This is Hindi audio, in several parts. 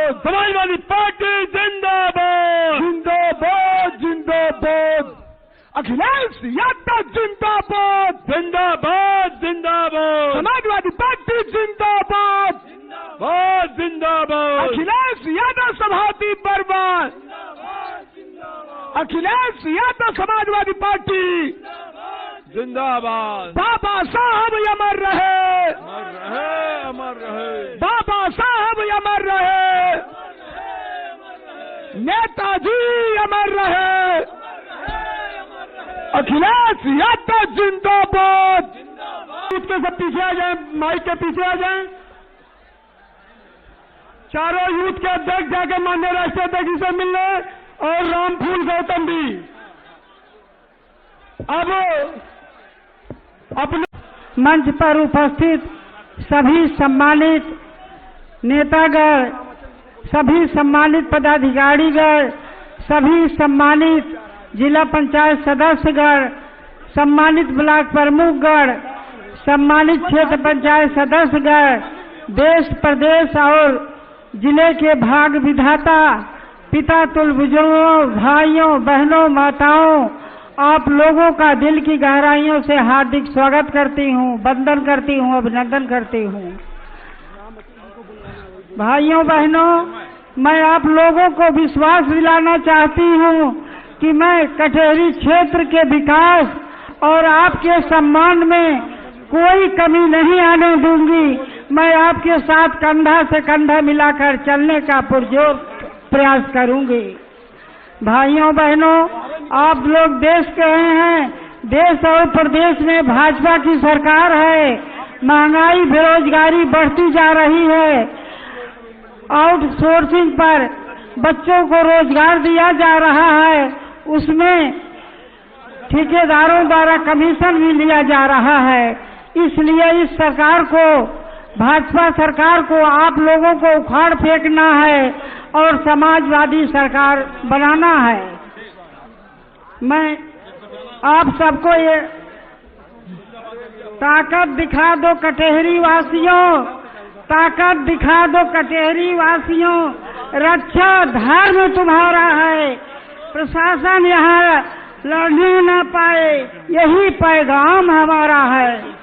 समाजवादी पार्टी जिंदाबाद जिंदाबाद जिंदाबाद। अखिलेश यादव जिंदाबाद जिंदाबाद जिंदाबाद। समाजवादी पार्टी जिंदाबाद जिंदाबाद जिंदाबाद। अखिलेश यादव सभापति बर्बाद। अखिलेश यादव समाजवादी पार्टी जिंदाबाद। बाबा साहब अमर रहे, अमर रहे, अमर रहे। बाबा साहब अमर रहे, नेताजी अमर रहे। अखिलेश यादव जिंदाबाद। इसके सब पीछे आ जाएं, माइक के पीछे आ जाएं। चारों यूथ के अध्यक्ष जाके माननीय राष्ट्रीय अध्यक्ष से मिलने, और रामफूल गौतम भी। अब अपने मंच पर उपस्थित सभी सम्मानित नेतागण, सभी सम्मानित पदाधिकारीगण, सभी सम्मानित जिला पंचायत सदस्यगण, सम्मानित ब्लॉक प्रमुखगण, सम्मानित क्षेत्र पंचायत सदस्यगण, देश प्रदेश और जिले के भाग विधाता, पिता तुल्य बुजुर्गों, भाइयों, बहनों, माताओं, आप लोगों का दिल की गहराइयों से हार्दिक स्वागत करती हूँ, वंदन करती हूँ, अभिनंदन करती हूँ। भाइयों बहनों, मैं आप लोगों को विश्वास दिलाना चाहती हूँ कि मैं कचहरी क्षेत्र के विकास और आपके सम्मान में कोई कमी नहीं आने दूंगी। मैं आपके साथ कंधा से कंधा मिलाकर चलने का पुरजोर प्रयास करूंगी। भाइयों बहनों, आप लोग देश के हैं, देश और प्रदेश में भाजपा की सरकार है। महंगाई, बेरोजगारी बढ़ती जा रही है। आउटसोर्सिंग पर बच्चों को रोजगार दिया जा रहा है, उसमें ठेकेदारों द्वारा कमीशन भी लिया जा रहा है। इसलिए इस सरकार को, भाजपा सरकार को आप लोगों को उखाड़ फेंकना है और समाजवादी सरकार बनाना है। मैं आप सबको ये ताकत दिखा दो कचहरी वासियों, ताकत दिखा दो कचहरी वासियों। रक्षा धर्म तुम्हारा है, प्रशासन यहाँ लड़ने न पाए, यही पैगाम हमारा है।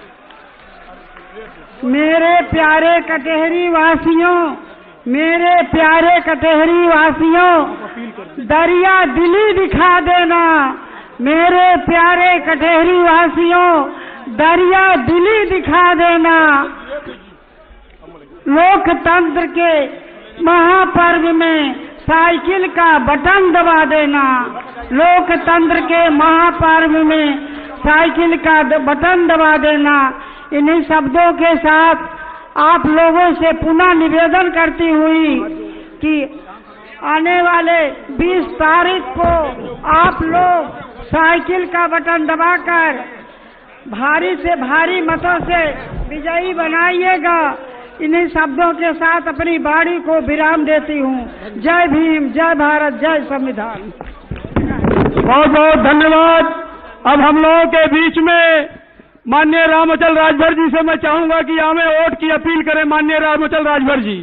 मेरे प्यारे कचहरी वासियों, मेरे प्यारे कचहरी वासियों, दरिया दिली दिखा देना। मेरे प्यारे कचहरी वासियों, दरिया दिली दिखा देना। लोकतंत्र के महापर्व में साइकिल का बटन दबा देना। लोकतंत्र के महापर्व में साइकिल का बटन दबा देना। इन्हीं शब्दों के साथ आप लोगों से पुनः निवेदन करती हुई कि आने वाले 20 तारीख को आप लोग साइकिल का बटन दबाकर भारी से भारी मतों से विजयी बनाइएगा। इन्हीं शब्दों के साथ अपनी वाणी को विराम देती हूँ। जय भीम, जय भारत, जय संविधान। बहुत बहुत धन्यवाद। अब हम लोगों के बीच में माननीय रामचल राजभर जी से मैं चाहूंगा कि हमें वोट की अपील करें। माननीय रामचल राजभर जी।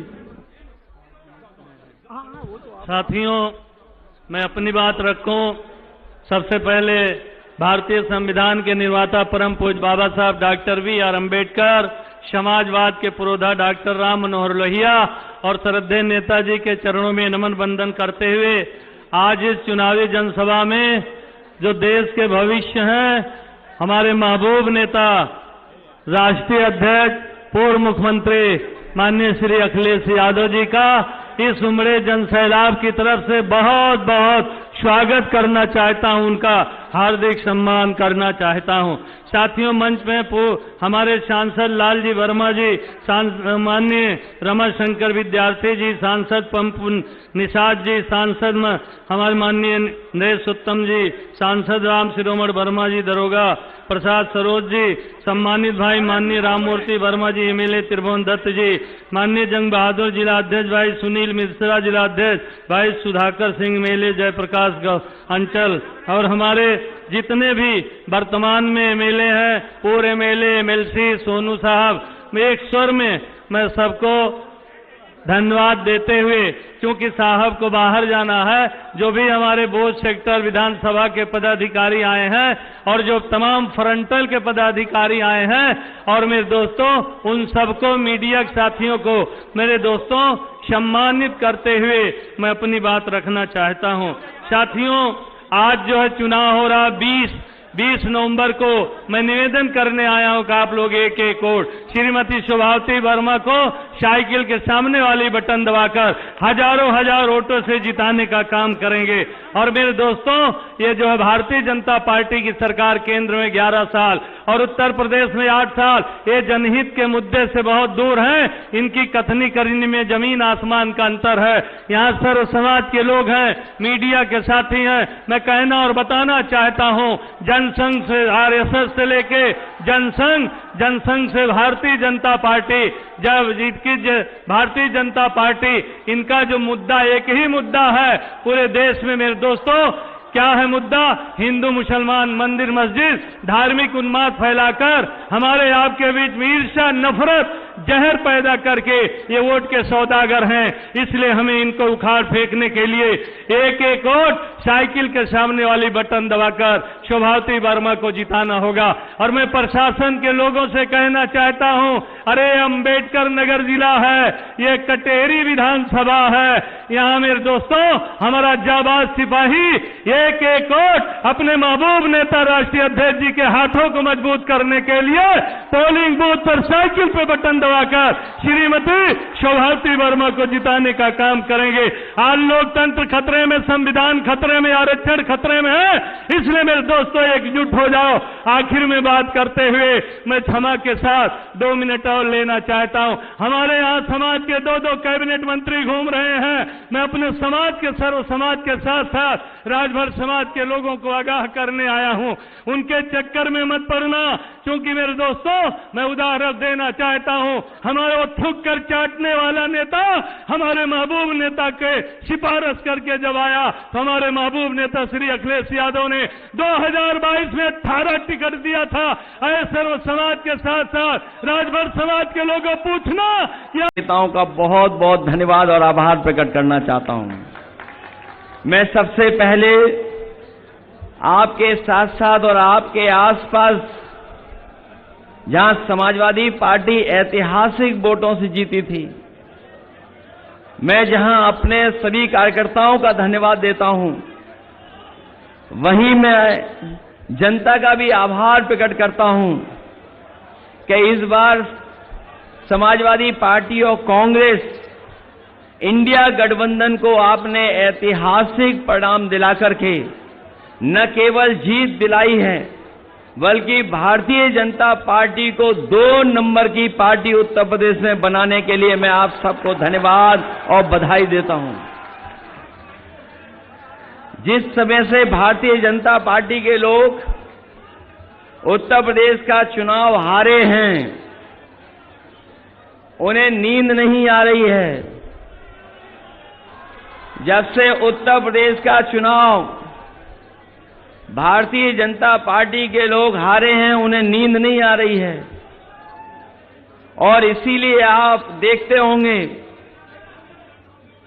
साथियों, मैं अपनी बात रखूं। सबसे पहले भारतीय संविधान के निर्माता परम पूज्य बाबा साहब डॉक्टर B.R. अम्बेडकर, समाजवाद के पुरोधा डॉक्टर राम मनोहर लोहिया और श्रद्धेय नेताजी के चरणों में नमन वंदन करते हुए आज इस चुनावी जनसभा में जो देश के भविष्य हैं, हमारे महबूब नेता, राष्ट्रीय अध्यक्ष, पूर्व मुख्यमंत्री माननीय श्री अखिलेश यादव जी का इस उमड़े जनसैलाब की तरफ से बहुत बहुत स्वागत करना चाहता हूं, उनका हार्दिक सम्मान करना चाहता हूं। साथियों, मंच में हमारे सांसद लालजी वर्मा जी, माननीय रमाशंकर विद्यार्थी जी, सांसद पंपू निषाद जी, सांसद हमारे माननीय नरेश उत्तम जी, सांसद राम शिरोमण वर्मा जी दरोगा, प्रसाद सरोज जी, सम्मानित भाई माननीय राममूर्ति वर्मा जी, एमएलए त्रिभुवन दत्त जी, माननीय जंग बहादुर जिला अध्यक्ष भाई सुनील मिश्रा, जिला अध्यक्ष भाई सुधाकर सिंह, एमएलए जयप्रकाश अंचल, और हमारे जितने भी वर्तमान में एमएलए हैं, पूर्व एमएलए, एमएलसी, सोनू साहब, एक स्वर में मैं सबको धन्यवाद देते हुए, क्योंकि साहब को बाहर जाना है, जो भी हमारे बोध सेक्टर विधानसभा के पदाधिकारी आए हैं और जो तमाम फ्रंटल के पदाधिकारी आए हैं, और मेरे दोस्तों उन सबको, मीडिया के साथियों को, मेरे दोस्तों सम्मानित करते हुए मैं अपनी बात रखना चाहता हूं। साथियों, आज जो है चुनाव हो रहा 20 नवंबर को मैं निवेदन करने आया हूं कि आप लोग एक वोट श्रीमती शोभावती वर्मा को साइकिल के सामने वाली बटन दबाकर हजार वोटों से जिताने का काम करेंगे। और मेरे दोस्तों, ये जो है भारतीय जनता पार्टी की सरकार केंद्र में 11 साल और उत्तर प्रदेश में 8 साल, ये जनहित के मुद्दे से बहुत दूर हैं। इनकी कथनी करनी में जमीन आसमान का अंतर है। यहाँ सर्व समाज के लोग हैं, मीडिया के साथी हैं। मैं कहना और बताना चाहता हूं, जनसंघ से आरएसएस से लेके जनसंघ से भारतीय जनता पार्टी, जब भारतीय जनता पार्टी, इनका जो मुद्दा एक ही मुद्दा है पूरे देश में। मेरे दोस्तों, क्या है मुद्दा? हिंदू मुसलमान, मंदिर मस्जिद, धार्मिक उन्माद फैलाकर हमारे आपके बीच में ईर्ष्या, नफरत, जहर पैदा करके ये वोट के सौदागर हैं। इसलिए हमें इनको उखाड़ फेंकने के लिए एक वोट साइकिल के सामने वाली बटन दबाकर शोभावती वर्मा को जिताना होगा। और मैं प्रशासन के लोगों से कहना चाहता हूं, अरे अंबेडकर नगर जिला है, ये कटेरी विधानसभा है। यहां मेरे दोस्तों हमारा जाबाज सिपाही एक वोट अपने महबूब नेता राष्ट्रीय अध्यक्ष जी के हाथों को मजबूत करने के लिए पोलिंग बूथ पर साइकिल पे बटन दबाकर श्रीमती शोभावती वर्मा को जिताने का काम करेंगे। आज लोकतंत्र खतरे में, संविधान खतरे में, आरक्षण खतरे में है। इसलिए मेरे दोस्तों एकजुट हो जाओ। आखिर में बात करते हुए मैं क्षमा के साथ 2 मिनट और लेना चाहता हूं। हमारे यहाँ समाज के 2 कैबिनेट मंत्री घूम रहे हैं। मैं अपने समाज के, सर्व समाज के साथ साथ राजभर समाज के लोगों को आगाह करने आया हूं। उनके चक्कर में मत पड़ना, क्योंकि मेरे दोस्तों मैं उदाहरण देना चाहता हूं। हमारे वो थूक कर चाटने वाला नेता हमारे महबूब नेता के सिफारिश करके जब आया, तो हमारे महबूब नेता श्री अखिलेश यादव ने 2022 में 18 टिकट दिया था। ऐसे सर्व समाज के साथ साथ राजभर समाज के लोगों पूछना। नेताओं का बहुत बहुत धन्यवाद और आभार प्रकट करना चाहता हूं। मैं सबसे पहले आपके साथ साथ और आपके आसपास, जहां समाजवादी पार्टी ऐतिहासिक वोटों से जीती थी, मैं जहां अपने सभी कार्यकर्ताओं का धन्यवाद देता हूं, वहीं मैं जनता का भी आभार प्रकट करता हूं कि इस बार समाजवादी पार्टी और कांग्रेस इंडिया गठबंधन को आपने ऐतिहासिक परिणाम दिला करके न केवल जीत दिलाई है, बल्कि भारतीय जनता पार्टी को 2 नंबर की पार्टी उत्तर प्रदेश में बनाने के लिए मैं आप सबको धन्यवाद और बधाई देता हूं। जिस समय से भारतीय जनता पार्टी के लोग उत्तर प्रदेश का चुनाव हारे हैं, उन्हें नींद नहीं आ रही है। जब से उत्तर प्रदेश का चुनाव भारतीय जनता पार्टी के लोग हारे हैं, उन्हें नींद नहीं आ रही है। और इसीलिए आप देखते होंगे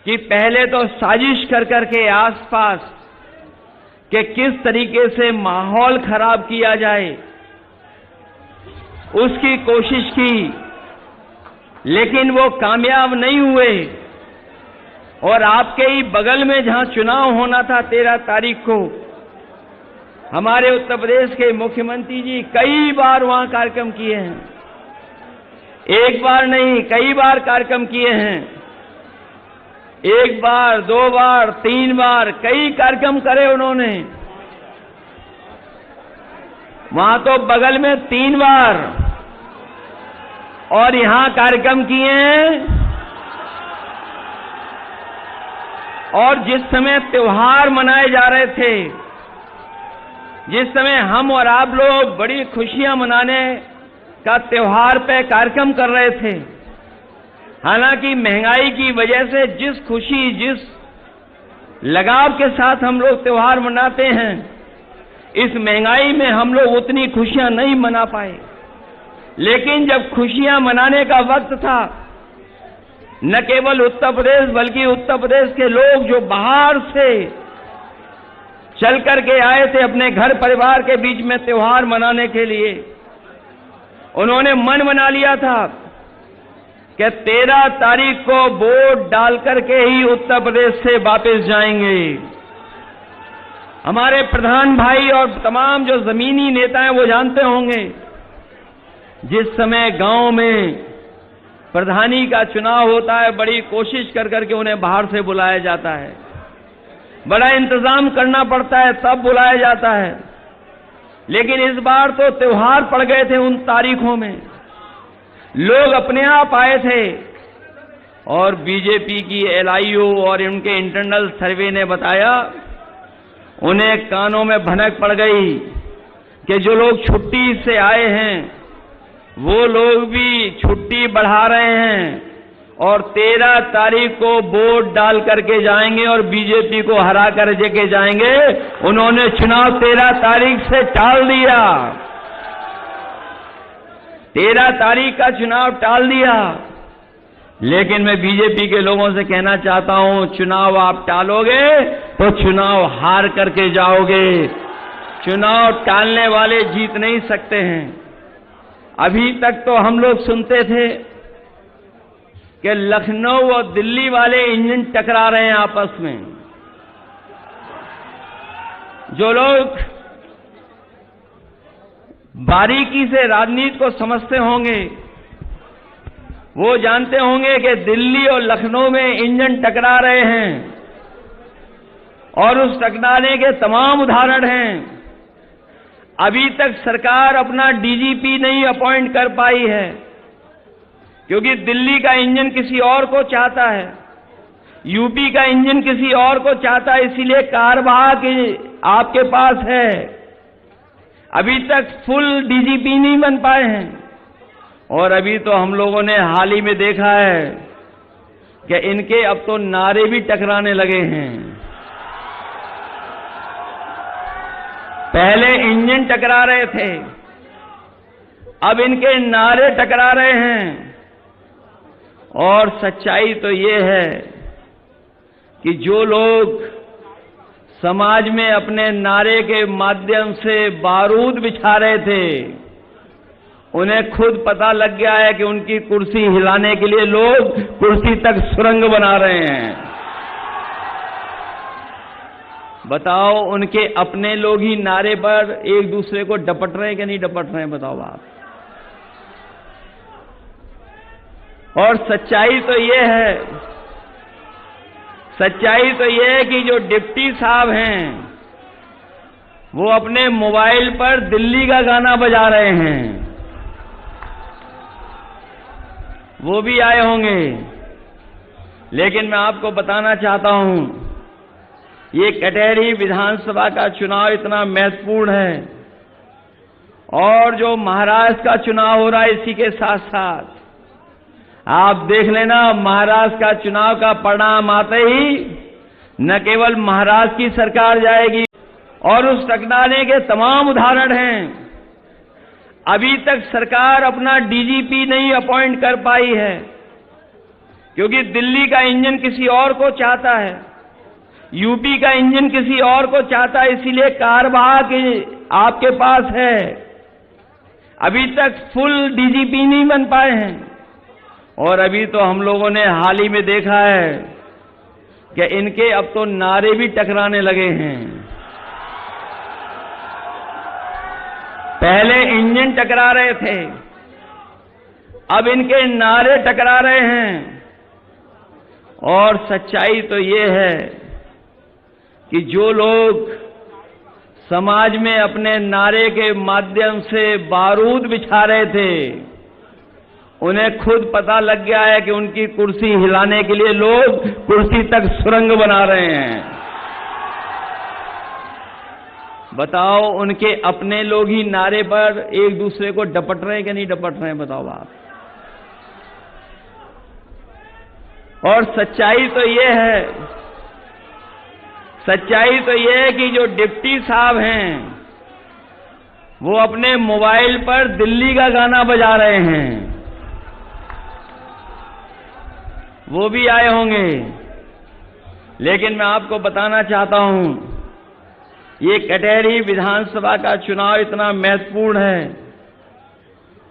कि पहले तो साजिश कर करके आसपास कि किस तरीके से माहौल खराब किया जाए, उसकी कोशिश की, लेकिन वो कामयाब नहीं हुए। और आपके ही बगल में जहां चुनाव होना था 13 तारीख को, हमारे उत्तर प्रदेश के मुख्यमंत्री जी कई बार वहां कार्यक्रम किए हैं। एक बार नहीं, कई बार कार्यक्रम किए हैं। 1 बार, 2 बार, 3 बार, कई कार्यक्रम करे उन्होंने। वहां तो बगल में 3 बार, और यहां कार्यक्रम किए हैं। और जिस समय त्योहार मनाए जा रहे थे, जिस समय हम और आप लोग बड़ी खुशियां मनाने का त्योहार पे कार्यक्रम कर रहे थे, हालांकि महंगाई की वजह से जिस खुशी, जिस लगाव के साथ हम लोग त्योहार मनाते हैं, इस महंगाई में हम लोग उतनी खुशियां नहीं मना पाए। लेकिन जब खुशियां मनाने का वक्त था, न केवल उत्तर प्रदेश बल्कि उत्तर प्रदेश के लोग जो बाहर से चल करके आए थे अपने घर परिवार के बीच में त्योहार मनाने के लिए, उन्होंने मन बना लिया था कि 13 तारीख को वोट डाल करके ही उत्तर प्रदेश से वापस जाएंगे। हमारे प्रधान भाई और तमाम जो जमीनी नेता हैं वो जानते होंगे, जिस समय गांव में प्रधानी का चुनाव होता है बड़ी कोशिश कर करके उन्हें बाहर से बुलाया जाता है, बड़ा इंतजाम करना पड़ता है, तब बुलाया जाता है। लेकिन इस बार तो त्योहार पड़ गए थे उन तारीखों में, लोग अपने आप आए थे और बीजेपी की एलआईओ और उनके इंटरनल सर्वे ने बताया, उन्हें कानों में भनक पड़ गई कि जो लोग छुट्टी से आए हैं वो लोग भी छुट्टी बढ़ा रहे हैं और 13 तारीख को वोट डाल करके जाएंगे और बीजेपी को हरा करके जाएंगे। उन्होंने चुनाव 13 तारीख से टाल दिया, 13 तारीख का चुनाव टाल दिया। लेकिन मैं बीजेपी के लोगों से कहना चाहता हूं, चुनाव आप टालोगे तो चुनाव हार करके जाओगे, चुनाव टालने वाले जीत नहीं सकते हैं। अभी तक तो हम लोग सुनते थे कि लखनऊ और दिल्ली वाले इंजन टकरा रहे हैं आपस में। जो लोग बारीकी से राजनीति को समझते होंगे वो जानते होंगे कि दिल्ली और लखनऊ में इंजन टकरा रहे हैं और उस टकराने के तमाम उदाहरण हैं। अभी तक सरकार अपना डीजीपी नहीं अपॉइंट कर पाई है क्योंकि दिल्ली का इंजन किसी और को चाहता है, यूपी का इंजन किसी और को चाहता है, इसीलिए कार्यवाहक आपके पास है। अभी तक फुल डीजीपी नहीं बन पाए हैं और अभी तो हम लोगों ने हाल ही में देखा है कि इनके अब तो नारे भी टकराने लगे हैं। पहले इंजन टकरा रहे थे, अब इनके नारे टकरा रहे हैं। और सच्चाई तो ये है कि जो लोग समाज में अपने नारे के माध्यम से बारूद बिछा रहे थे, उन्हें खुद पता लग गया है कि उनकी कुर्सी हिलाने के लिए लोग कुर्सी तक सुरंग बना रहे हैं। बताओ, उनके अपने लोग ही नारे पर एक दूसरे को डपट रहे हैं कि नहीं डपट रहे हैं, बताओ आप। और सच्चाई तो ये है, सच्चाई तो ये है कि जो डिप्टी साहब हैं वो अपने मोबाइल पर दिल्ली का गाना बजा रहे हैं, वो भी आए होंगे। लेकिन मैं आपको बताना चाहता हूं, ये कटहरी विधानसभा का चुनाव इतना महत्वपूर्ण है और जो महाराष्ट्र का चुनाव हो रहा है इसी के साथ साथ आप देख लेना, महाराष्ट्र का चुनाव का परिणाम आते ही न केवल महाराष्ट्र की सरकार जाएगी और उस टकराने के तमाम उदाहरण हैं। अभी तक सरकार अपना डीजीपी नहीं अपॉइंट कर पाई है क्योंकि दिल्ली का इंजन किसी और को चाहता है, यूपी का इंजन किसी और को चाहता है, इसीलिए कार्यवाहक आपके पास है। अभी तक फुल डीजीपी नहीं बन पाए हैं और अभी तो हम लोगों ने हाल ही में देखा है कि इनके अब तो नारे भी टकराने लगे हैं। पहले इंजन टकरा रहे थे, अब इनके नारे टकरा रहे हैं। और सच्चाई तो ये है कि जो लोग समाज में अपने नारे के माध्यम से बारूद बिछा रहे थे, उन्हें खुद पता लग गया है कि उनकी कुर्सी हिलाने के लिए लोग कुर्सी तक सुरंग बना रहे हैं। बताओ, उनके अपने लोग ही नारे पर एक दूसरे को डपट रहे हैं कि नहीं डपट रहे हैं, बताओ आप। और सच्चाई तो ये है, सच्चाई तो ये है कि जो डिप्टी साहब हैं वो अपने मोबाइल पर दिल्ली का गाना बजा रहे हैं, वो भी आए होंगे, लेकिन मैं आपको बताना चाहता हूं, ये कटहरी विधानसभा का चुनाव इतना महत्वपूर्ण है,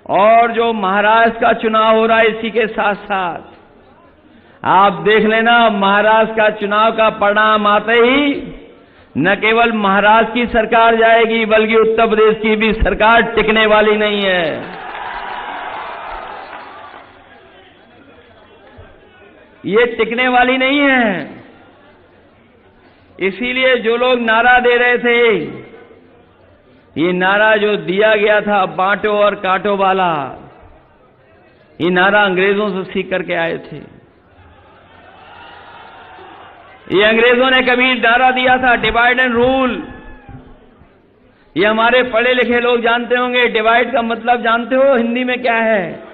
और जो महाराष्ट्र का चुनाव हो रहा है इसी के साथ साथ आप देख लेना, महाराष्ट्र का चुनाव का परिणाम आते ही न केवल महाराष्ट्र की सरकार जाएगी, बल्कि उत्तर प्रदेश की भी सरकार टिकने वाली नहीं है। ये टिकने वाली नहीं है। इसीलिए जो लोग नारा दे रहे थे, ये नारा जो दिया गया था बांटो और काटो वाला, ये नारा अंग्रेजों से सीख करके आए थे। ये अंग्रेजों ने कभी नारा दिया था डिवाइड एंड रूल। ये हमारे पढ़े लिखे लोग जानते होंगे, डिवाइड का मतलब जानते हो हिंदी में क्या है?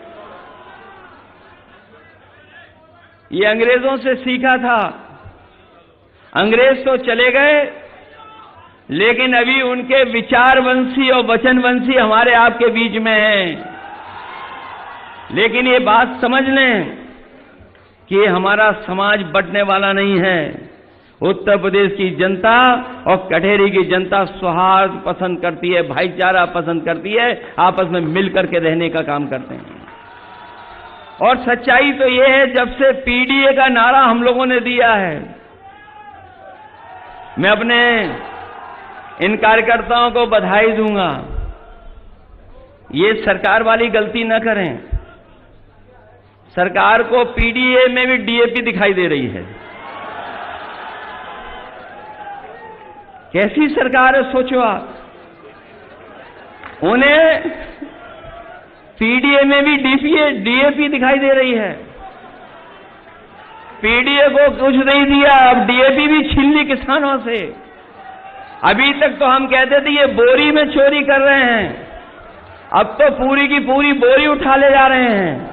ये अंग्रेजों से सीखा था। अंग्रेज तो चले गए, लेकिन अभी उनके विचारवंशी और वचनवंशी हमारे आपके बीच में हैं। लेकिन ये बात समझ लें कि हमारा समाज बंटने वाला नहीं है। उत्तर प्रदेश की जनता और कटहरी की जनता सौहार्द पसंद करती है, भाईचारा पसंद करती है, आपस में मिलकर के रहने का काम करते हैं। और सच्चाई तो ये है, जब से पीडीए का नारा हम लोगों ने दिया है, मैं अपने इन कार्यकर्ताओं को बधाई दूंगा। ये सरकार वाली गलती न करें। सरकार को पीडीए में भी डीएपी दिखाई दे रही है। कैसी सरकार है सोचो आप। उन्हें पीडीए में भी डीएपी दिखाई दे रही है। पीडीए को कुछ नहीं दिया, अब डीएपी भी छीन ली किसानों से। अभी तक तो हम कहते थे ये बोरी में चोरी कर रहे हैं, अब तो पूरी की पूरी बोरी उठा ले जा रहे हैं।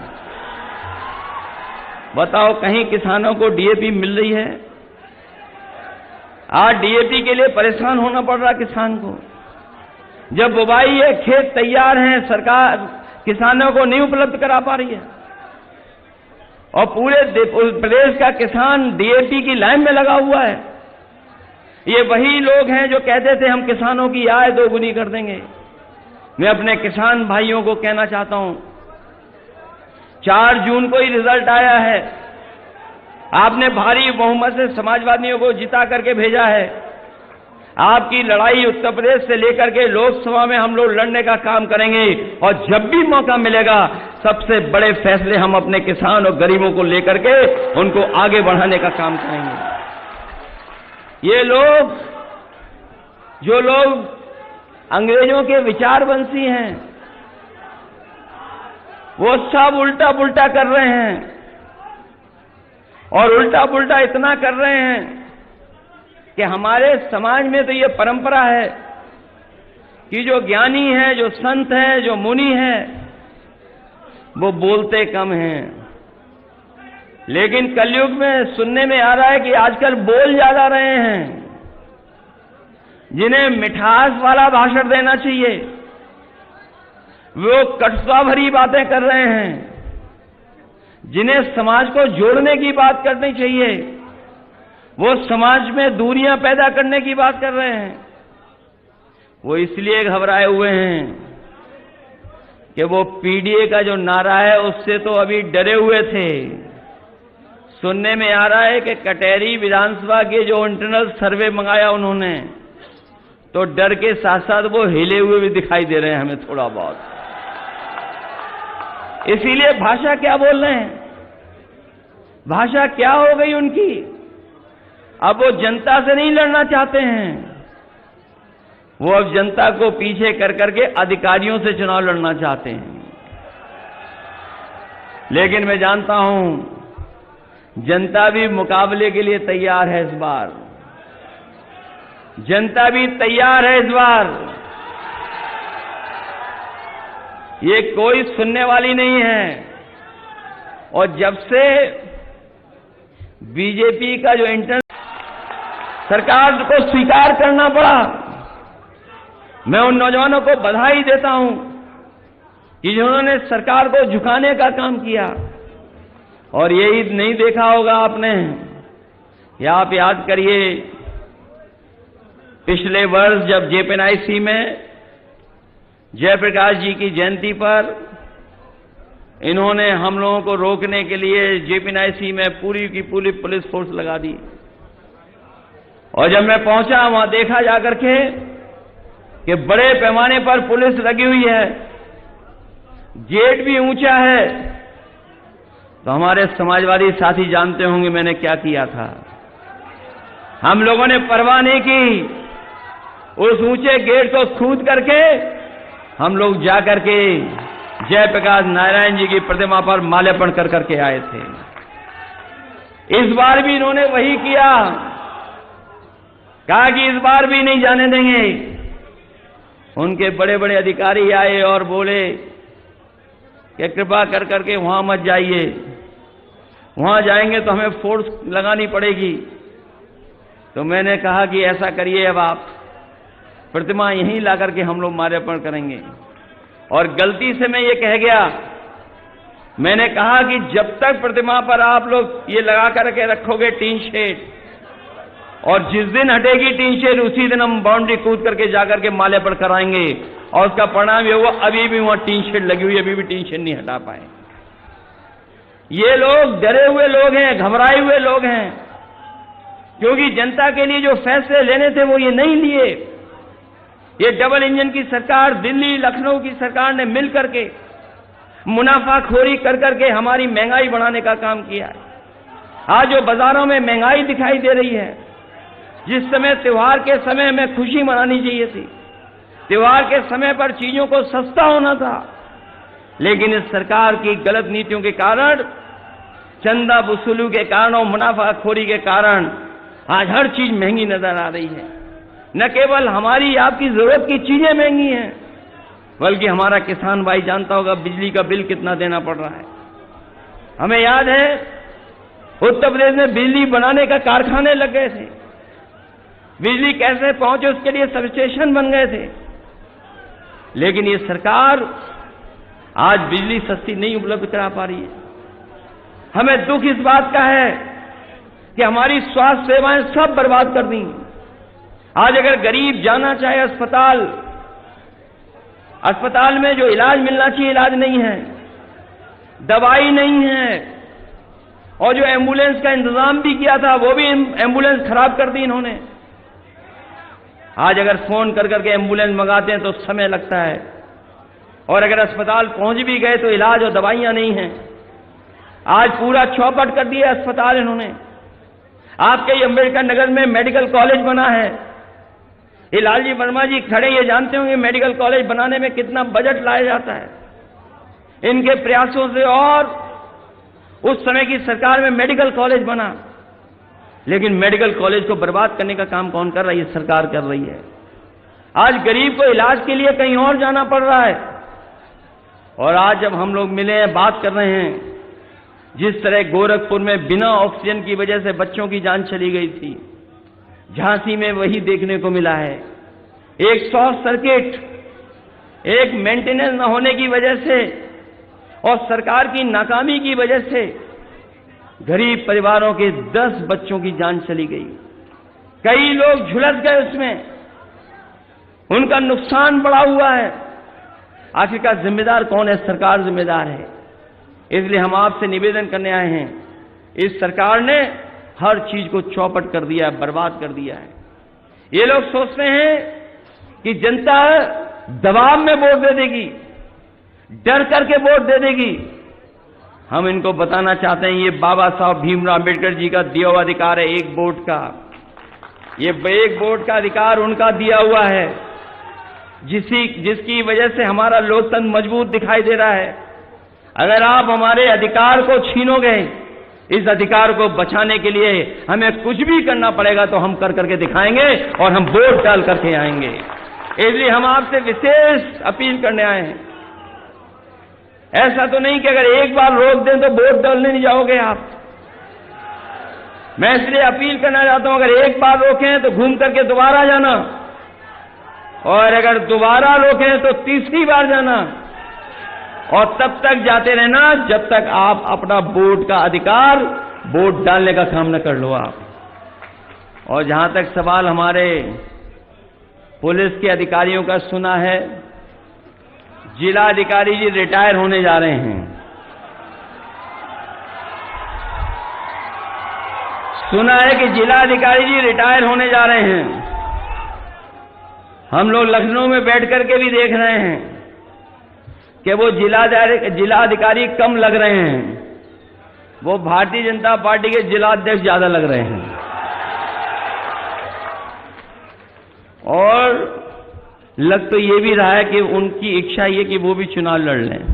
बताओ, कहीं किसानों को डीएपी मिल रही है? आज डीएपी के लिए परेशान होना पड़ रहा किसान को। जब बुवाई है, खेत तैयार हैं, सरकार किसानों को नहीं उपलब्ध करा पा रही है, और पूरे प्रदेश का किसान डीएपी की लाइन में लगा हुआ है। ये वही लोग हैं जो कहते थे हम किसानों की आय दोगुनी कर देंगे। मैं अपने किसान भाइयों को कहना चाहता हूं, 4 जून को ही रिजल्ट आया है। आपने भारी बहुमत से समाजवादियों को जिता करके भेजा है। आपकी लड़ाई उत्तर प्रदेश से लेकर के लोकसभा में हम लोग लड़ने का काम करेंगे, और जब भी मौका मिलेगा सबसे बड़े फैसले हम अपने किसान और गरीबों को लेकर के उनको आगे बढ़ाने का काम करेंगे। ये लोग, जो लोग अंग्रेजों के विचारवंशी हैं, वो सब उल्टा पुल्टा कर रहे हैं, और उल्टा पुल्टा इतना कर रहे हैं कि हमारे समाज में तो ये परंपरा है कि जो ज्ञानी है, जो संत है, जो मुनि है, वो बोलते कम हैं। लेकिन कलयुग में सुनने में आ रहा है कि आजकल बोल ज्यादा रहे हैं। जिन्हें मिठास वाला भाषण देना चाहिए, वो कटुता भरी बातें कर रहे हैं। जिन्हें समाज को जोड़ने की बात करनी चाहिए, वो समाज में दूरियां पैदा करने की बात कर रहे हैं। वो इसलिए घबराए हुए हैं कि वो पीडीए का जो नारा है उससे तो अभी डरे हुए थे। सुनने में आ रहा है कि कटहरी विधानसभा के जो इंटरनल सर्वे मंगाया उन्होंने, तो डर के साथ साथ वो हिले हुए भी दिखाई दे रहे हैं हमें थोड़ा बहुत। इसीलिए भाषा क्या बोल रहे हैं, भाषा क्या हो गई उनकी। अब वो जनता से नहीं लड़ना चाहते हैं, वो अब जनता को पीछे कर करके अधिकारियों से चुनाव लड़ना चाहते हैं। लेकिन मैं जानता हूं जनता भी मुकाबले के लिए तैयार है। इस बार जनता भी तैयार है। इस बार ये कोई सुनने वाली नहीं है। और जब से बीजेपी का जो सरकार को स्वीकार करना पड़ा, मैं उन नौजवानों को बधाई देता हूं कि जिन्होंने सरकार को झुकाने का काम किया और यही नहीं देखा होगा आपने, या आप याद करिए पिछले वर्ष जब जेपीएनआईसी में जयप्रकाश जी की जयंती पर इन्होंने हम लोगों को रोकने के लिए जेपीएनआईसी में पूरी की पूरी पुलिस फोर्स लगा दी। और जब मैं पहुंचा वहां देखा जाकर के कि बड़े पैमाने पर पुलिस लगी हुई है, गेट भी ऊंचा है, तो हमारे समाजवादी साथी जानते होंगे मैंने क्या किया था। हम लोगों ने परवाह नहीं की, उस ऊंचे गेट को कूद करके हम लोग जाकर के जयप्रकाश नारायण जी की प्रतिमा पर माल्यार्पण कर करके आए थे। इस बार भी इन्होंने वही किया, कहा कि इस बार भी नहीं जाने देंगे। उनके बड़े बड़े अधिकारी आए और बोले कि कृपा कर करके वहां मत जाइए, वहां जाएंगे तो हमें फोर्स लगानी पड़ेगी। तो मैंने कहा कि ऐसा करिए, अब आप प्रतिमा यहीं ला करके हम लोग माल्यार्पण करेंगे। और गलती से मैं ये कह गया, मैंने कहा कि जब तक प्रतिमा पर आप लोग ये लगा करके रखोगे टीन शेड, और जिस दिन हटेगी टीन शेड उसी दिन हम बाउंड्री कूद करके जाकर के माल्यार्पण कराएंगे। और उसका परिणाम ये हुआ, अभी भी वहां टीन शेड लगी हुई, अभी भी टीन शेड नहीं हटा पाए। ये लोग डरे हुए लोग हैं, घबराए हुए लोग हैं, क्योंकि जनता के लिए जो फैसले लेने थे वो ये नहीं लिए। ये डबल इंजन की सरकार, दिल्ली लखनऊ की सरकार ने मिल करके मुनाफाखोरी कर करके हमारी महंगाई बढ़ाने का काम किया है। आज जो बाजारों में महंगाई दिखाई दे रही है, जिस समय त्योहार के समय में खुशी मनानी चाहिए थी, त्योहार के समय पर चीजों को सस्ता होना था, लेकिन इस सरकार की गलत नीतियों के कारण, चंदा वसूली के कारण और मुनाफाखोरी के कारण आज हर चीज महंगी नजर आ रही है। न केवल हमारी आपकी जरूरत की चीजें महंगी हैं, बल्कि हमारा किसान भाई जानता होगा बिजली का बिल कितना देना पड़ रहा है। हमें याद है उत्तर प्रदेश में बिजली बनाने का कारखाने लग गए थे, बिजली कैसे पहुंचे उसके लिए सब स्टेशन बन गए थे, लेकिन ये सरकार आज बिजली सस्ती नहीं उपलब्ध करा पा रही है। हमें दुख इस बात का है कि हमारी स्वास्थ्य सेवाएं सब बर्बाद कर दी। आज अगर गरीब जाना चाहे अस्पताल में जो इलाज मिलना चाहिए इलाज नहीं है, दवाई नहीं है, और जो एम्बुलेंस का इंतजाम भी किया था वो भी एम्बुलेंस खराब कर दी इन्होंने। आज अगर फोन कर करके एम्बुलेंस मंगाते हैं तो समय लगता है, और अगर अस्पताल पहुंच भी गए तो इलाज और दवाइयां नहीं हैं। आज पूरा चौपट कर दिया अस्पताल इन्होंने। आपके अंबेडकर नगर में मेडिकल कॉलेज बना है, ये लालजी वर्मा जी खड़े ये जानते होंगे मेडिकल कॉलेज बनाने में कितना बजट लाया जाता है इनके प्रयासों से, और उस समय की सरकार में मेडिकल कॉलेज बना, लेकिन मेडिकल कॉलेज को बर्बाद करने का काम कौन कर रहा है? ये सरकार कर रही है। आज गरीब को इलाज के लिए कहीं और जाना पड़ रहा है। और आज जब हम लोग मिले हैं, बात कर रहे हैं, जिस तरह गोरखपुर में बिना ऑक्सीजन की वजह से बच्चों की जान चली गई थी, झांसी में वही देखने को मिला है। एक शॉर्ट सर्किट, एक मेंटेनेंस न होने की वजह से और सरकार की नाकामी की वजह से गरीब परिवारों के 10 बच्चों की जान चली गई। कई लोग झुलस गए उसमें, उनका नुकसान बढ़ा हुआ है। आखिरकार जिम्मेदार कौन है? सरकार जिम्मेदार है। इसलिए हम आपसे निवेदन करने आए हैं, इस सरकार ने हर चीज को चौपट कर दिया है, बर्बाद कर दिया है। ये लोग सोचते हैं कि जनता दबाव में वोट दे देगी, डर करके वोट दे देगी। हम इनको बताना चाहते हैं, ये बाबा साहब भीमराव अंबेडकर जी का दिया हुआ अधिकार है एक वोट का। ये एक वोट का अधिकार उनका दिया हुआ है, जिसकी वजह से हमारा लोकतंत्र मजबूत दिखाई दे रहा है। अगर आप हमारे अधिकार को छीनोगे, इस अधिकार को बचाने के लिए हमें कुछ भी करना पड़ेगा तो हम कर करके दिखाएंगे और हम वोट डाल करके आएंगे। इसलिए हम आपसे विशेष अपील करने आए हैं। ऐसा तो नहीं कि अगर एक बार रोक दें तो वोट डालने नहीं जाओगे आप। मैं इसलिए अपील करना चाहता हूं, अगर एक बार रोकें तो घूम करके दोबारा जाना, और अगर दोबारा रोकें तो तीसरी बार जाना। और तब तक जाते रहना जब तक आप अपना वोट का अधिकार, वोट डालने का काम न कर लो आप। और जहां तक सवाल हमारे पुलिस के अधिकारियों का सुना है, जिला अधिकारी जी रिटायर होने जा रहे हैं। सुना है कि जिला अधिकारी जी रिटायर होने जा रहे हैं। हम लोग लखनऊ में बैठ करके भी देख रहे हैं कि वो जिला अधिकारी कम लग रहे हैं, वो भारतीय जनता पार्टी के जिला अध्यक्ष ज्यादा लग रहे हैं। और लग तो ये भी रहा है कि उनकी इच्छा ये कि वो भी चुनाव लड़ लें।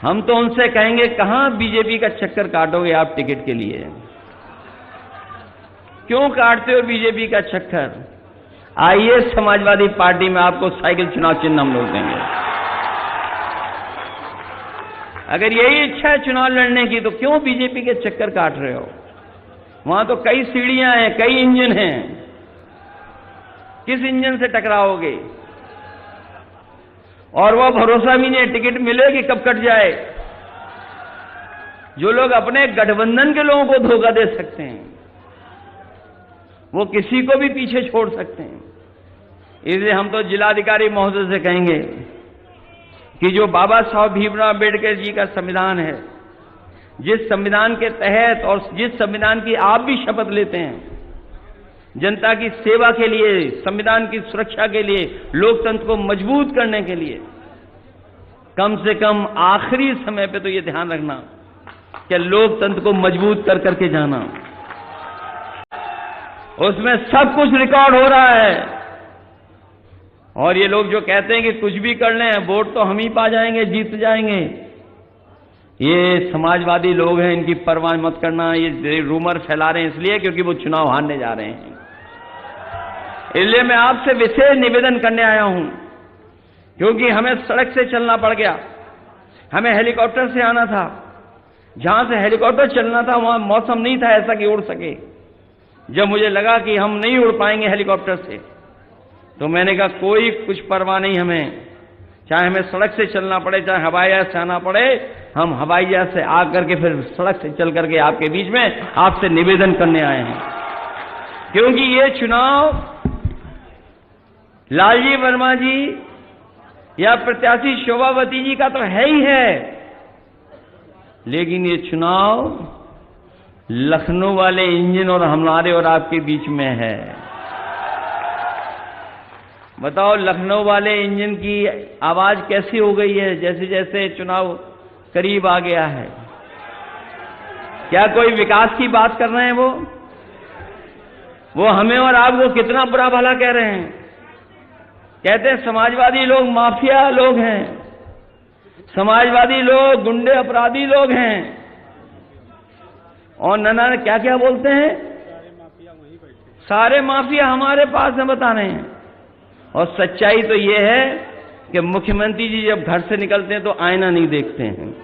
हम तो उनसे कहेंगे कहां बीजेपी का चक्कर काटोगे आप टिकट के लिए? क्यों काटते हो बीजेपी का चक्कर? आइए समाजवादी पार्टी में आपको साइकिल चुनाव चिन्ह हम लोग देंगे। अगर यही इच्छा है चुनाव लड़ने की तो क्यों बीजेपी के चक्कर काट रहे हो? वहां तो कई सीढ़ियां हैं, कई इंजन हैं, किस इंजन से टकराओगे? और वो भरोसा भी नहीं है टिकट मिले कि कब कट जाए। जो लोग अपने गठबंधन के लोगों को धोखा दे सकते हैं वो किसी को भी पीछे छोड़ सकते हैं। इसलिए हम तो जिलाधिकारी महोदय से कहेंगे कि जो बाबा साहब भीमराव अम्बेडकर जी का संविधान है, जिस संविधान के तहत और जिस संविधान की आप भी शपथ लेते हैं, जनता की सेवा के लिए, संविधान की सुरक्षा के लिए, लोकतंत्र को मजबूत करने के लिए, कम से कम आखिरी समय पे तो ये ध्यान रखना कि लोकतंत्र को मजबूत कर करके जाना। उसमें सब कुछ रिकॉर्ड हो रहा है। और ये लोग जो कहते हैं कि कुछ भी कर लें, वोट तो हम ही पा जाएंगे, जीत जाएंगे, ये समाजवादी लोग हैं, इनकी परवाह मत करना। ये रूमर फैला रहे हैं इसलिए क्योंकि वो चुनाव हारने जा रहे हैं। इसलिए मैं आपसे विशेष निवेदन करने आया हूं, क्योंकि हमें सड़क से चलना पड़ गया, हमें हेलीकॉप्टर से आना था। जहां से हेलीकॉप्टर चलना था वहां मौसम नहीं था ऐसा कि उड़ सके। जब मुझे लगा कि हम नहीं उड़ पाएंगे हेलीकॉप्टर से, तो मैंने कहा कोई कुछ परवाह नहीं, हमें चाहे हमें सड़क से चलना पड़े, चाहे हवाई जहाज से आना पड़े, हम हवाई जहाज से आकर के फिर सड़क से चल करके आपके बीच में आपसे निवेदन करने आए हैं। क्योंकि ये चुनाव लालजी वर्मा जी या प्रत्याशी शोभावती जी का तो है ही है, लेकिन ये चुनाव लखनऊ वाले इंजन और हमारे और आपके बीच में है। बताओ लखनऊ वाले इंजन की आवाज कैसी हो गई है जैसे जैसे चुनाव करीब आ गया है। क्या कोई विकास की बात कर रहे हैं? वो हमें और आपको कितना बुरा भला कह रहे हैं। कहते हैं समाजवादी लोग माफिया लोग हैं, समाजवादी लोग गुंडे अपराधी लोग हैं, और नना क्या क्या बोलते हैं, सारे माफिया हमारे पास में बता रहे हैं। और सच्चाई तो ये है कि मुख्यमंत्री जी जब घर से निकलते हैं तो आईना नहीं देखते हैं।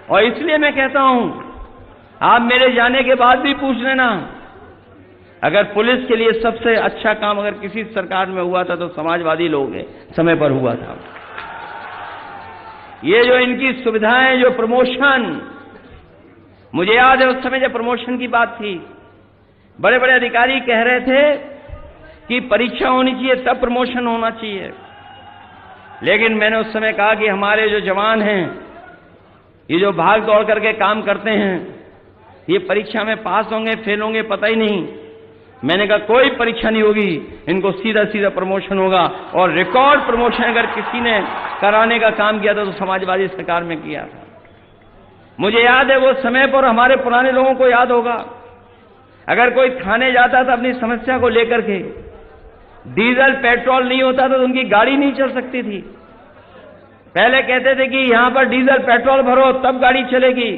और इसलिए मैं कहता हूं, आप मेरे जाने के बाद भी पूछ लेना, अगर पुलिस के लिए सबसे अच्छा काम अगर किसी सरकार में हुआ था तो समाजवादी लोग हैं, समय पर हुआ था। ये जो इनकी सुविधाएं, जो प्रमोशन, मुझे याद है उस समय जब प्रमोशन की बात थी, बड़े बड़े अधिकारी कह रहे थे कि परीक्षा होनी चाहिए तब प्रमोशन होना चाहिए। लेकिन मैंने उस समय कहा कि हमारे जो जवान हैं, ये जो भाग दौड़ करके काम करते हैं, ये परीक्षा में पास होंगे फेल होंगे पता ही नहीं। मैंने कहा कोई परीक्षा नहीं होगी, इनको सीधा सीधा प्रमोशन होगा। और रिकॉर्ड प्रमोशन अगर किसी ने कराने का काम किया था तो समाजवादी सरकार में किया था। मुझे याद है वो समय पर, हमारे पुराने लोगों को याद होगा, अगर कोई थाने जाता था अपनी समस्या को लेकर के, डीजल पेट्रोल नहीं होता था तो उनकी गाड़ी नहीं चल सकती थी। पहले कहते थे कि यहां पर डीजल पेट्रोल भरो तब गाड़ी चलेगी।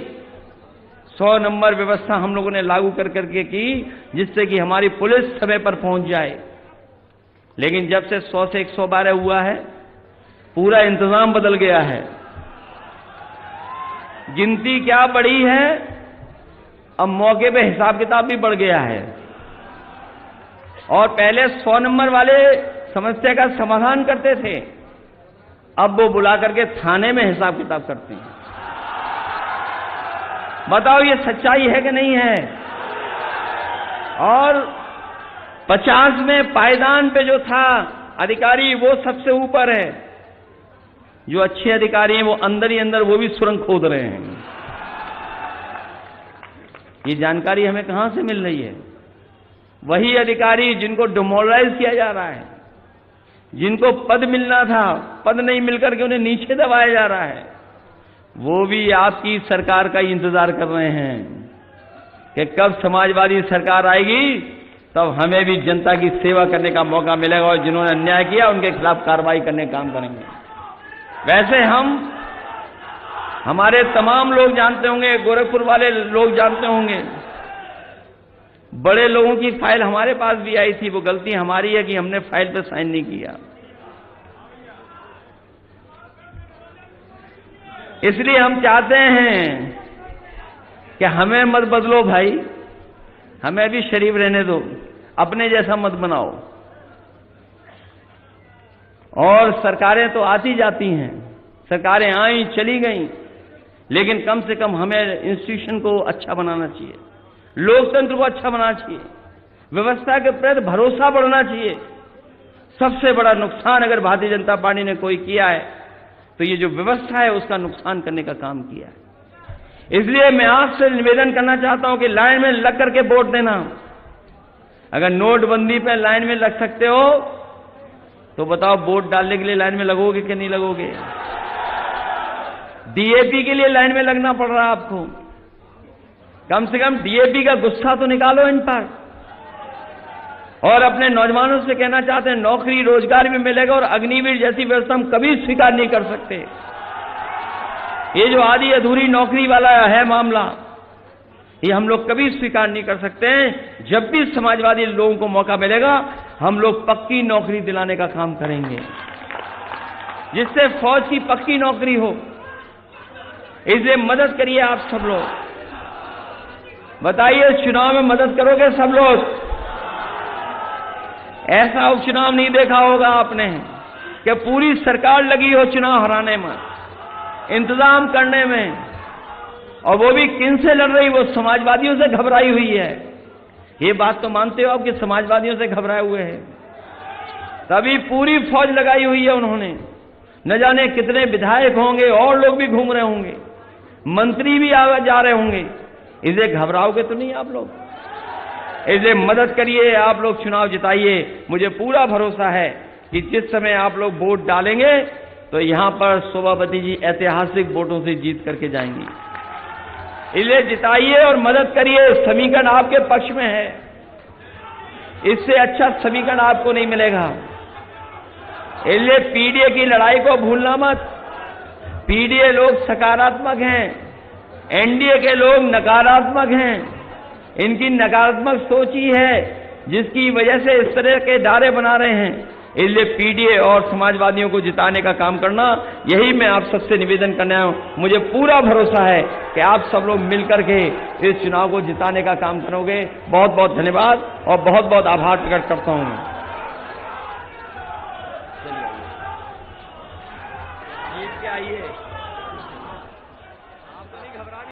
100 नंबर व्यवस्था हम लोगों ने लागू कर करके की, जिससे कि हमारी पुलिस समय पर पहुंच जाए। लेकिन जब से 100 से 112 हुआ है, पूरा इंतजाम बदल गया है। गिनती क्या बढ़ी है, अब मौके पे हिसाब किताब भी बढ़ गया है। और पहले 100 नंबर वाले समस्या का समाधान करते थे, अब वो बुला करके थाने में हिसाब किताब करते हैं। बताओ ये सच्चाई है कि नहीं है? और 50 में पायदान पे जो था अधिकारी वो सबसे ऊपर है। जो अच्छे अधिकारी हैं वो अंदर ही अंदर वो भी सुरंग खोद रहे हैं। ये जानकारी हमें कहां से मिल रही है? वही अधिकारी जिनको डिमोरलाइज किया जा रहा है, जिनको पद मिलना था, पद नहीं मिलकर के उन्हें नीचे दबाया जा रहा है, वो भी आपकी सरकार का इंतजार कर रहे हैं कि कब समाजवादी सरकार आएगी, तब हमें भी जनता की सेवा करने का मौका मिलेगा और जिन्होंने अन्याय किया उनके खिलाफ कार्रवाई करने का काम करेंगे। वैसे हमारे तमाम लोग जानते होंगे, गोरखपुर वाले लोग जानते होंगे, बड़े लोगों की फाइल हमारे पास भी आई थी। वो गलती हमारी है कि हमने फाइल पे साइन नहीं किया। इसलिए हम चाहते हैं कि हमें मत बदलो भाई, हमें भी शरीफ रहने दो, अपने जैसा मत बनाओ। और सरकारें तो आती जाती हैं, सरकारें आई चली गई, लेकिन कम से कम हमें इंस्टीट्यूशन को अच्छा बनाना चाहिए, लोकतंत्र को अच्छा बनाना चाहिए, व्यवस्था के प्रति भरोसा बढ़ना चाहिए। सबसे बड़ा नुकसान अगर भारतीय जनता पार्टी ने कोई किया है तो ये जो व्यवस्था है उसका नुकसान करने का काम किया है। इसलिए मैं आपसे निवेदन करना चाहता हूं कि लाइन में लग करके वोट देना। अगर नोटबंदी पे लाइन में लग सकते हो तो बताओ वोट डालने के लिए लाइन में लगोगे कि नहीं लगोगे? डीएपी के लिए लाइन में लगना पड़ रहा है आपको। कम से कम डीएपी का गुस्सा तो निकालो इन पर। और अपने नौजवानों से कहना चाहते हैं नौकरी रोजगार भी मिलेगा और अग्निवीर जैसी व्यवस्था हम कभी स्वीकार नहीं कर सकते। ये जो आधी अधूरी नौकरी वाला है मामला, ये हम लोग कभी स्वीकार नहीं कर सकते हैं। जब भी समाजवादी लोगों को मौका मिलेगा हम लोग पक्की नौकरी दिलाने का काम करेंगे, जिससे फौज की पक्की नौकरी हो। इसलिए मदद करिए आप सब लोग। बताइए चुनाव में मदद करोगे सब लोग? ऐसा उपचुनाव नहीं देखा होगा आपने कि पूरी सरकार लगी हो चुनाव हराने में, इंतजाम करने में, और वो भी किन से लड़ रही? वो समाजवादियों से घबराई हुई है। ये बात तो मानते हो आप कि समाजवादियों से घबराए हुए हैं? तभी पूरी फौज लगाई हुई है उन्होंने। न जाने कितने विधायक होंगे और लोग भी घूम रहे होंगे, मंत्री भी आगे जा रहे होंगे। इसे घबराओगे तो नहीं आप लोग? इसे मदद करिए, आप लोग चुनाव जिताइए। मुझे पूरा भरोसा है कि जिस समय आप लोग वोट डालेंगे तो यहां पर शोभावती जी ऐतिहासिक वोटों से जीत करके जाएंगी। इसे जिताइए और मदद करिए। समीकरण आपके पक्ष में है, इससे अच्छा समीकरण आपको नहीं मिलेगा। इसलिए पीडीए की लड़ाई को भूलना मत। पीडीए लोग सकारात्मक हैं, एनडीए के लोग नकारात्मक हैं। इनकी नकारात्मक सोच ही है जिसकी वजह से इस तरह के दायरे बना रहे हैं। इसलिए पीडीए और समाजवादियों को जिताने का काम करना, यही मैं आप सबसे निवेदन करने आया हूं। मुझे पूरा भरोसा है कि आप सब लोग मिलकर के इस चुनाव को जिताने का काम करोगे। बहुत बहुत धन्यवाद और बहुत बहुत आभार प्रकट करता हूं।